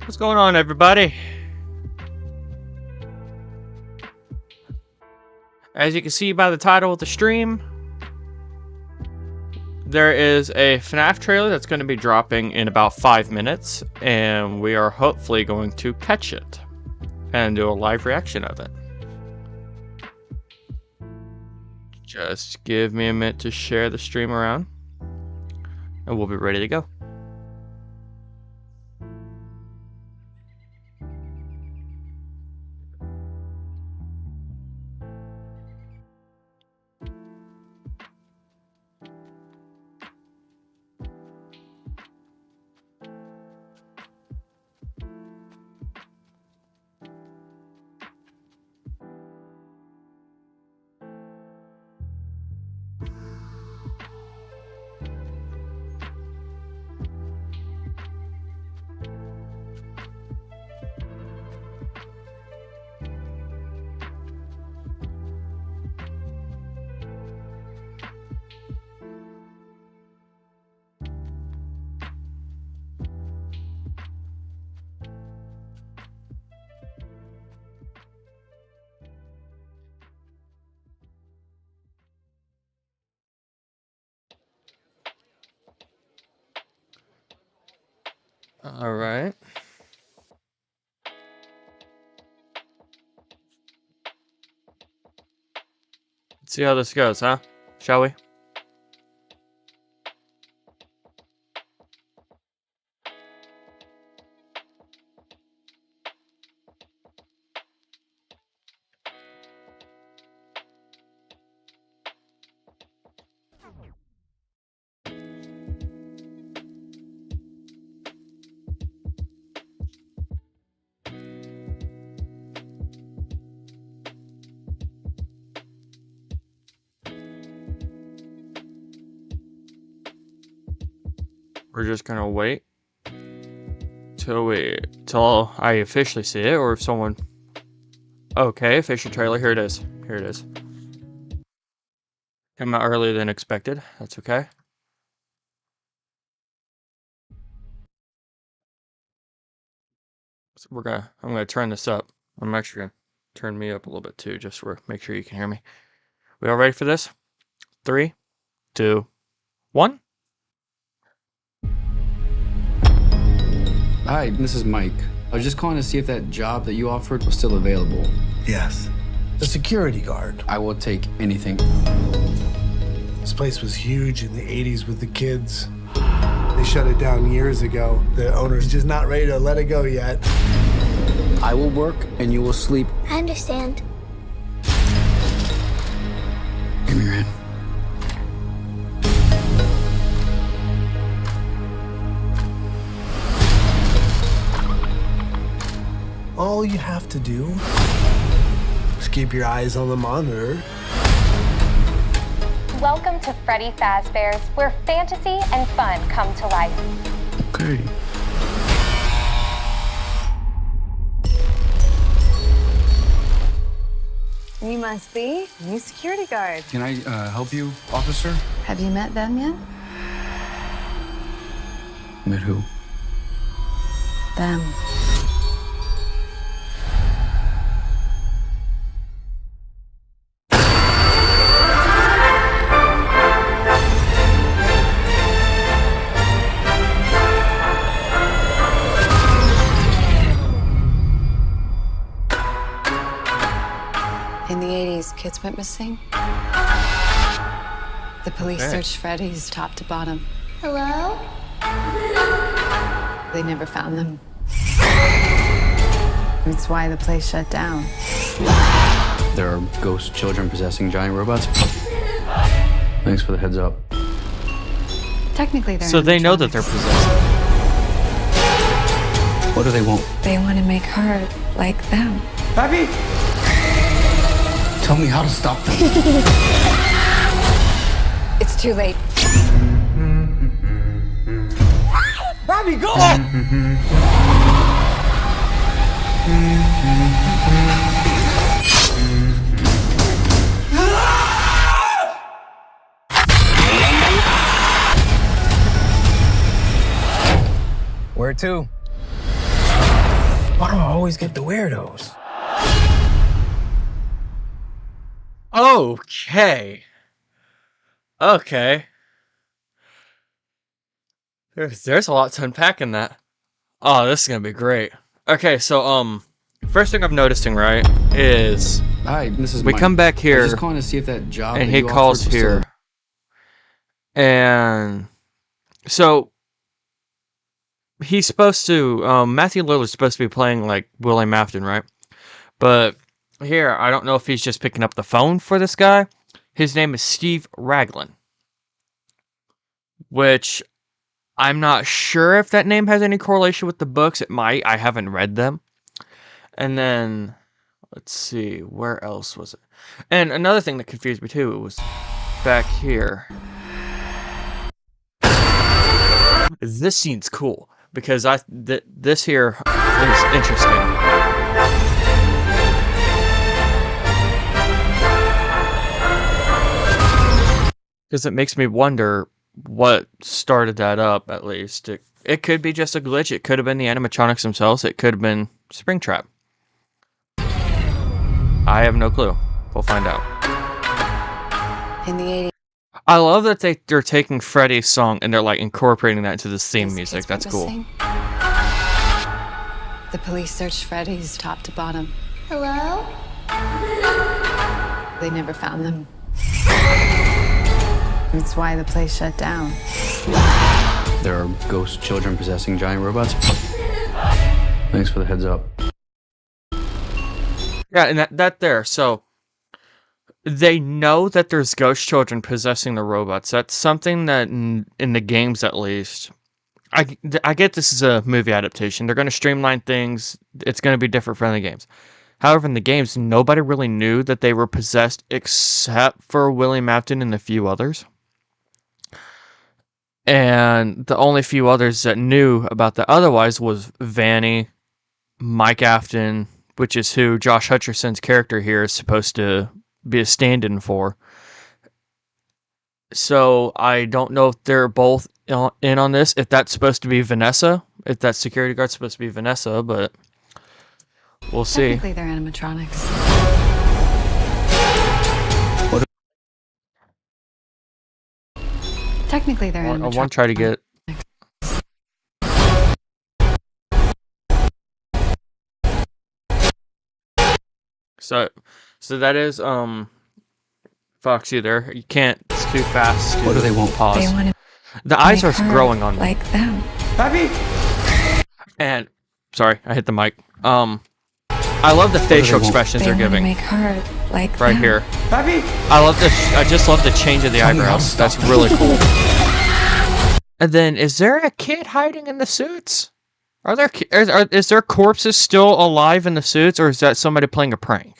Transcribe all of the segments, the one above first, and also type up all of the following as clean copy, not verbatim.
What's going on, everybody? As you can see by the title of the stream, there is a Fnaf trailer that's going to be dropping in about 5 minutes, and we are hopefully going to catch it and do a live reaction of it. Just give me a minute to share the stream around, and we'll be ready to go. All right. Let's see how this goes, huh? Shall we? We're just gonna wait till I officially see it, or if someone. Okay, official trailer. Here it is. Here it is. Come out earlier than expected. That's okay. So I'm gonna turn this up. I'm actually gonna turn me up a little bit too, just to make sure you can hear me. We all ready for this? 3, 2, 1. Hi, this is Mike. I was just calling to see if that job that you offered was still available. Yes. The security guard. I will take anything. This place was huge in the 80s with the kids. They shut it down years ago. The owner's just not ready to let it go yet. I will work and you will sleep. I understand. Give me your hand. All you have to do is keep your eyes on the monitor. Welcome to Freddy Fazbear's, where fantasy and fun come to life. Okay. You must be new security guard. Can I help you, officer? Have you met them yet? Met who? Them. In the 80s, kids went missing. The police searched Freddy's top to bottom. Hello? They never found them. That's why the place shut down. There are ghost children possessing giant robots. Thanks for the heads up. Technically, they're So they know that they're possessed. What do they want? They want to make her like them. Pappy! Tell me how to stop them. It's too late. Pappy, go! Where to? Why do I always get the weirdos? Okay. Okay. There's a lot to unpack in that. Oh, this is gonna be great. Okay, so first thing I'm noticing, right, is Hi, this is we Mike. come back I was here just calling to see if that job and that he you calls offered was still- here. And so he's supposed to Matthew Lillard's supposed to be playing like William Afton, right? But here, I don't know if he's just picking up the phone for this guy. His name is Steve Raglan, which I'm not sure if that name has any correlation with the books. It might. I haven't read them. And then, let's see, where else was it? And another thing that confused me too, it was back here. This scene's cool because this here is interesting. Because it makes me wonder what started that up, at least. It could be just a glitch. It could have been the animatronics themselves. It could have been Springtrap. I have no clue. We'll find out. In the 80s, I love that they're taking Freddy's song and they're like incorporating that into this theme music. kids That's went cool. missing. The police searched Freddy's top to bottom. Hello? They never found them. That's why the place shut down. There are ghost children possessing giant robots. Thanks for the heads up. Yeah, and that there. So they know that there's ghost children possessing the robots. That's something that in the games, at least. I get this is a movie adaptation. They're going to streamline things. It's going to be different from the games. However, in the games, nobody really knew that they were possessed except for William Afton and a few others. And the only few others that knew about that otherwise was Vanny, Mike Afton, which is who Josh Hutcherson's character here is supposed to be a stand-in for. So I don't know if they're both in on this. If that's supposed to be Vanessa, if that security guard's supposed to be Vanessa, but we'll see. Technically, they're animatronics. Technically, they're I animatronics. want to try to get. So that is Foxy there. You can't. It's too fast. What do they want? Pause. They want to The eyes are make her growing on me. like them. And sorry, I hit the mic. I love the facial want? expressions They they're want to giving make her like right them. here. I love this. I just love the change of the Tell me how to eyebrows. stop. That's really cool. And then, is there a kid hiding in the suits? Are there is there corpses still alive in the suits, or is that somebody playing a prank?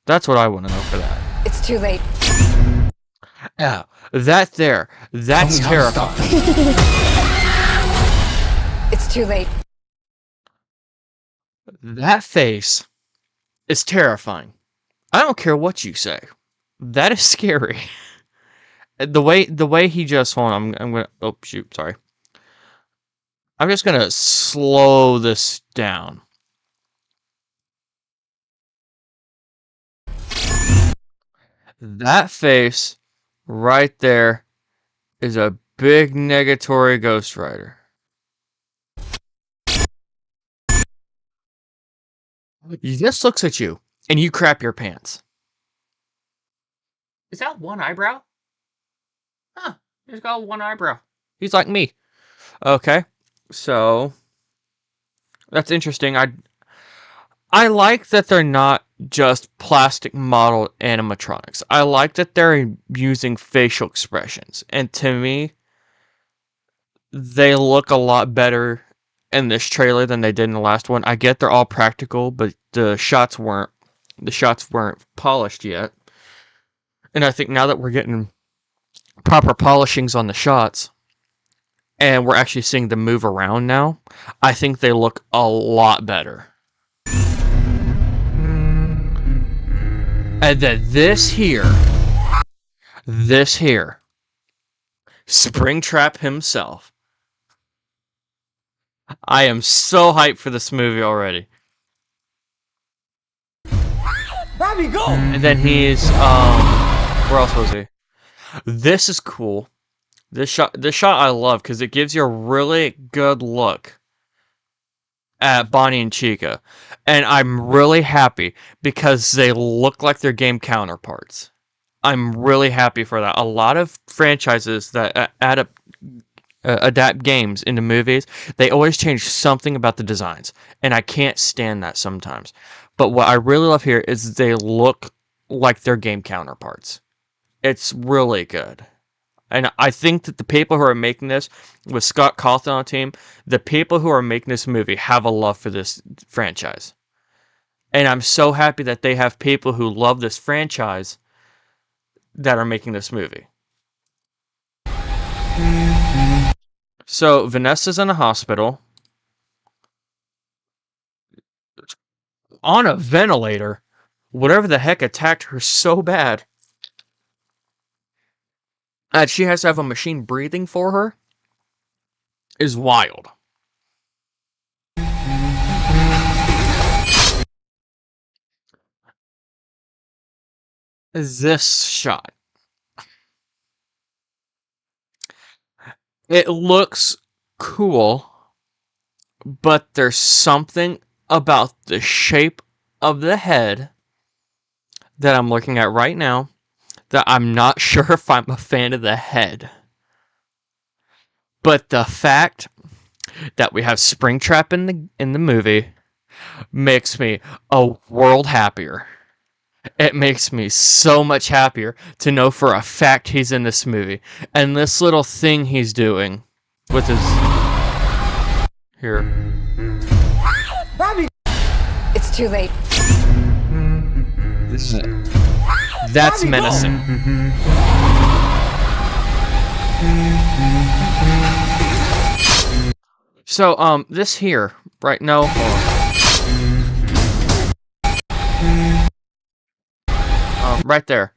That's what I want to know for that. It's too late. Yeah, that's Tell me how to stop. terrifying. It's too late. That face is terrifying. I don't care what you say. That is scary. The way he just hold on, I'm gonna oh shoot, sorry. I'm just gonna slow this down. That face right there is a big negatory Ghost Rider. He just looks at you and you crap your pants. Is that one eyebrow? Huh, he's got one eyebrow. He's like me. Okay, so that's interesting. I like that they're not just plastic model animatronics. I like that they're using facial expressions. And to me, they look a lot better in this trailer than they did in the last one. I get they're all practical, but the shots weren't polished yet. And I think now that we're getting proper polishings on the shots and we're actually seeing them move around now, I think they look a lot better. And then this here, Springtrap himself. I am so hyped for this movie already. Bobby, go! And then he's where else was he? This is cool. This shot I love because it gives you a really good look at Bonnie and Chica. And I'm really happy because they look like their game counterparts. I'm really happy for that. A lot of franchises that adapt games into movies, they always change something about the designs, and I can't stand that sometimes. But what I really love here is they look like their game counterparts. It's really good. And I think that the people who are making this, with Scott Cawthon on the team, the people who are making this movie have a love for this franchise. And I'm so happy that they have people who love this franchise that are making this movie. So Vanessa's in a hospital on a ventilator. Whatever the heck attacked her so bad that she has to have a machine breathing for her is wild. This shot. It looks cool, but there's something about the shape of the head that I'm looking at right now that I'm not sure if I'm a fan of the head. But the fact that we have Springtrap in the movie makes me a world happier. It makes me so much happier to know for a fact he's in this movie. And this little thing he's doing with his... Here. Bobby! It's too late. That's menacing. So, this here, right? No, right there.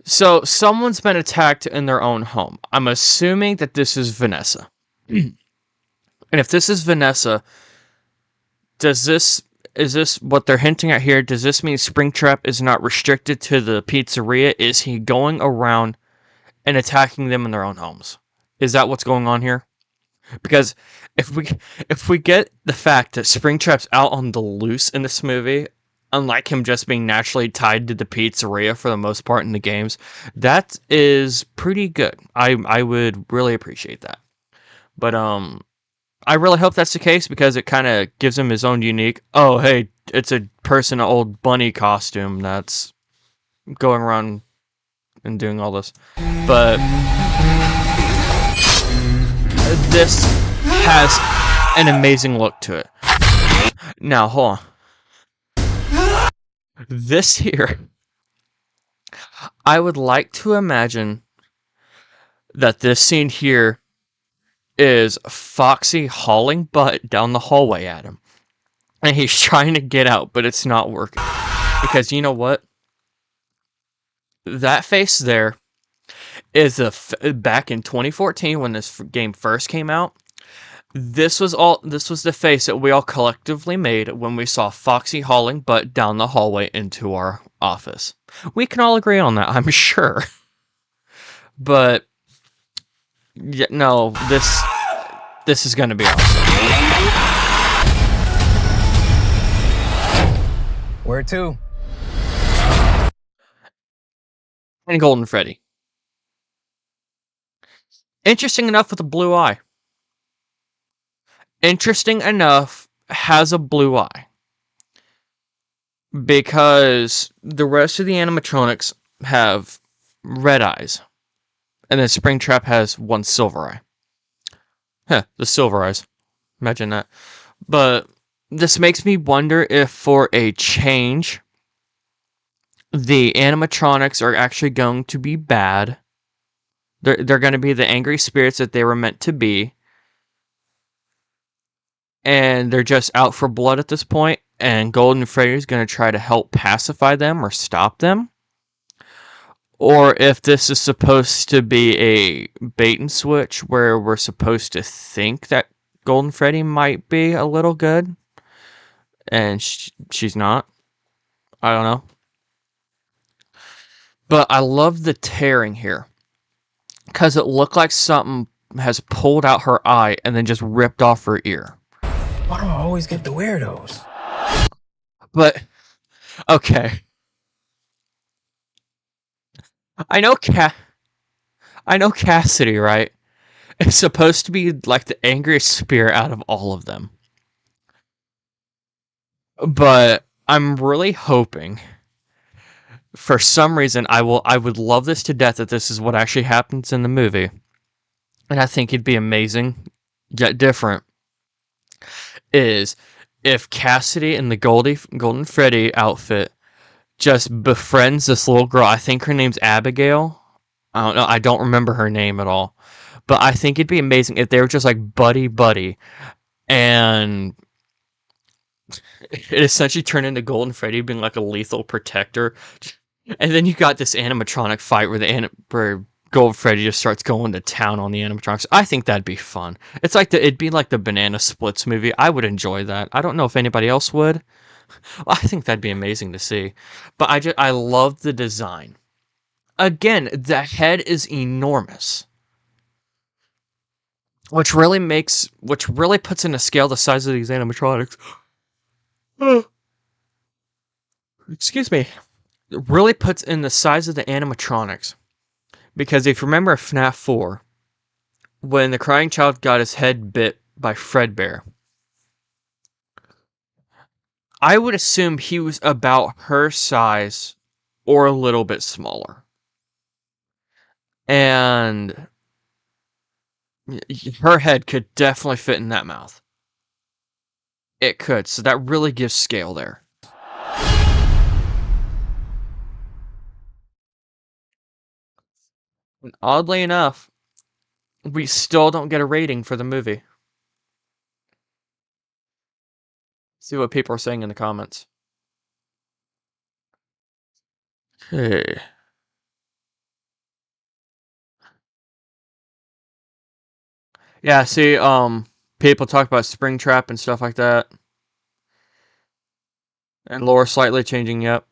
So, someone's been attacked in their own home. I'm assuming that this is Vanessa. And if this is Vanessa, is this what they're hinting at here? Does this mean Springtrap is not restricted to the pizzeria? Is he going around and attacking them in their own homes? Is that what's going on here? Because if we get the fact that Springtrap's out on the loose in this movie, unlike him just being naturally tied to the pizzeria for the most part in the games, that is pretty good. I would really appreciate that. But I really hope that's the case because it kind of gives him his own unique, oh hey, it's a person in an old bunny costume that's going around and doing all this. But this has an amazing look to it. Now, hold on. This here, I would like to imagine that this scene here is Foxy hauling butt down the hallway at him. And he's trying to get out, but it's not working. Because you know what? That face there is back in 2014 when this game first came out. This was the face that we all collectively made when we saw Foxy hauling butt down the hallway into our office. We can all agree on that, I'm sure. But yeah, no, this is gonna be awesome. Where to? And Golden Freddy. Interesting enough with a blue eye. Interesting enough has a blue eye. Because the rest of the animatronics have red eyes. And then Springtrap has one silver eye. Huh, the silver eyes. Imagine that. But this makes me wonder if for a change, the animatronics are actually going to be bad. They're going to be the angry spirits that they were meant to be. And they're just out for blood at this point. And Golden Freddy is going to try to help pacify them or stop them. Or if this is supposed to be a bait and switch where we're supposed to think that Golden Freddy might be a little good, and she's not. I don't know. But I love the tearing here, because it looked like something has pulled out her eye and then just ripped off her ear. Why do I always get the weirdos? But, okay. I know Cassidy, right? It's supposed to be like the angriest spirit out of all of them. But I'm really hoping, for some reason, I would love this to death that this is what actually happens in the movie. And I think it'd be amazing, yet different, is if Cassidy in the Golden Freddy outfit just befriends this little girl. I think her name's Abigail. I don't know. I don't remember her name at all. But I think it'd be amazing if they were just like buddy, and it essentially turned into Golden Freddy being like a lethal protector. And then you got this animatronic fight where Golden Freddy just starts going to town on the animatronics. I think that'd be fun. It'd be like the Banana Splits movie. I would enjoy that. I don't know if anybody else would. I think that'd be amazing to see. But I love the design. Again, the head is enormous. Which really puts into scale the size of these animatronics. Excuse me. It really puts in the size of the animatronics. Because if you remember Fnaf 4, when the crying child got his head bit by Fredbear, I would assume he was about her size or a little bit smaller. And her head could definitely fit in that mouth. It could, so that really gives scale there. And oddly enough, we still don't get a rating for the movie. See what people are saying in the comments. Okay. Yeah, see, people talk about Springtrap and stuff like that. And lore slightly changing, yep.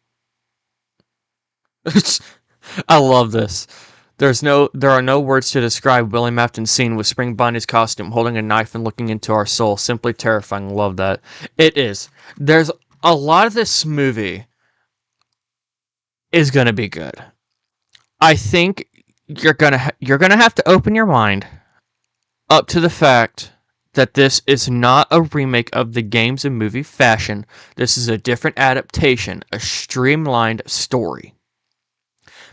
I love this. There are no words to describe William Afton's scene with Spring Bonnie's costume, holding a knife and looking into our soul. Simply terrifying. Love that. It is. There's a lot of this movie is gonna be good. I think you're gonna have to open your mind up to the fact that this is not a remake of the games in movie fashion. This is a different adaptation, a streamlined story.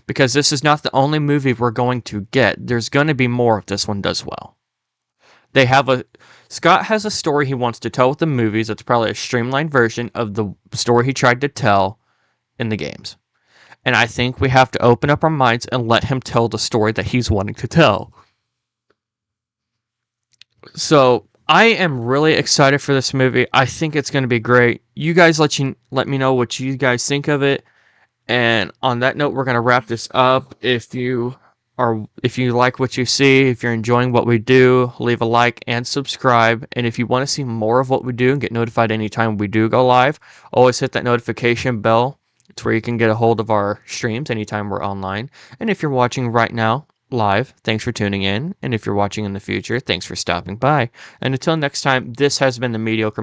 Because this is not the only movie we're going to get. There's going to be more if this one does well. Scott has a story he wants to tell with the movies. It's probably a streamlined version of the story he tried to tell in the games. And I think we have to open up our minds and let him tell the story that he's wanting to tell. So I am really excited for this movie. I think it's going to be great. You guys let me know what you guys think of it. And on that note, we're going to wrap this up. If you like what you see, if you're enjoying what we do, leave a like and subscribe. And if you want to see more of what we do and get notified anytime we do go live, always hit that notification bell. It's where you can get a hold of our streams anytime we're online. And if you're watching right now, live, thanks for tuning in. And if you're watching in the future, thanks for stopping by. And until next time, this has been the Mediocre